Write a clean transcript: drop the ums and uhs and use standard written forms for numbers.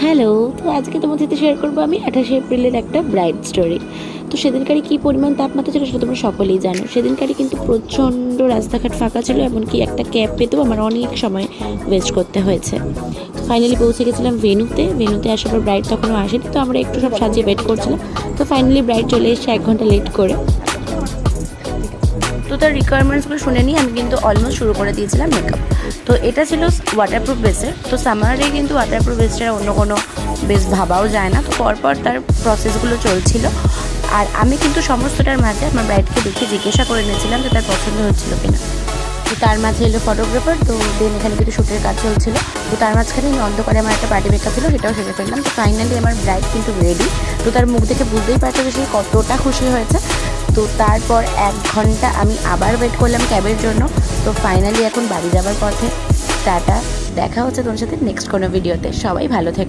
Hello. তো আজকে তোমাদের সাথে শেয়ার করবো আমি 28শে এপ্রিলের একটা ব্রাইড স্টোরি। তো সেদিনকারই কী পরিমাণ তাপমাত্রা ছিল সেটা তোমরা সকলেই জানো। সেদিনকারই কিন্তু প্রচণ্ড রাস্তাঘাট ফাঁকা ছিল, এমনকি একটা ক্যাব পেতেও আমার অনেক সময় ওয়েস্ট করতে হয়েছে। তো ফাইনালি পৌঁছে গেছিলাম ভেন্যুতে আসার পর ব্রাইড তখনও আসেনি, তো আমরা একটু সব সাজিয়ে ওয়েট করছিলাম। তো ফাইনালি ব্রাইড চলে এসেছে 1 ঘন্টা লেট করে। তো তার রিকোয়ারমেন্টসগুলো শুনে নিয়ে আমি কিন্তু অলমোস্ট শুরু করে দিয়েছিলাম মেকআপ। তো এটা ছিল ওয়াটারপ্রুফ বেসের। তো সামারে কিন্তু ওয়াটারপ্রুফ বেসটা অন্য কোনো বেস ভাবাও যায় না। তো পরপর তার প্রসেসগুলো চলছিল, আর আমি কিন্তু সমস্তটার মাঝে আমার ব্রাইডকে দেখে জিজ্ঞাসা করে নিয়েছিলাম যে তার পছন্দ হচ্ছিল কিনা। তো তার মাঝে এলো ফটোগ্রাফার। তো দেন এখানে কিন্তু শ্যুটের কাজ চলছিল। তো তার মাঝখানে অন্ধকারে আমার একটা পার্টি মেকআপ ছিল, সেটাও সেরে ফেললাম। তো ফাইনালি আমার ব্রাইড কিন্তু রেডি। তো তার মুখ দেখে বুঝতেই পারছো যে সে কতটা খুশি হয়েছে। তো তারপর 1 ঘন্টা আমি আবার ওয়েট করলাম ক্যাবের জন্য। তো ফাইনালি এখন বাড়ি যাবার পথে। টাটা, দেখা হচ্ছে তোমার সাথে নেক্সট কোনো ভিডিওতে। সবাই ভালো থেকো।